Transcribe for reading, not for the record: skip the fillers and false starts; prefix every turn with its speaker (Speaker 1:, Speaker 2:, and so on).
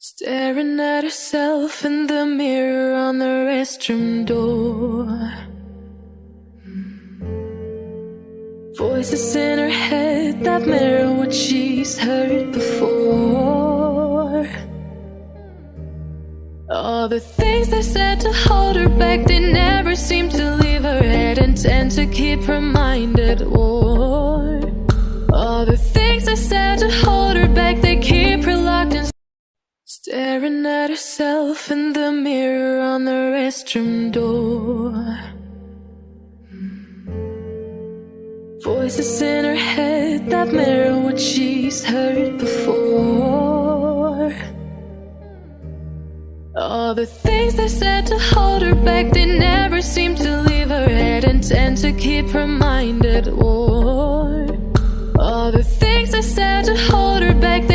Speaker 1: Staring at herself in the mirror on the restroom door. Voices in her head that mirror what she's heard before. All the things they said to hold her back, they never seem to leave her head and tend to keep her mind at war. All the things they said to hold her back, they keep her locked in. Staring at herself in the mirror on the restroom door. Voices in her head that mirror what she's heard before. All the things they said to hold her back, they never seem to leave her head and tend to keep her mind at war. All the things they said to hold her back,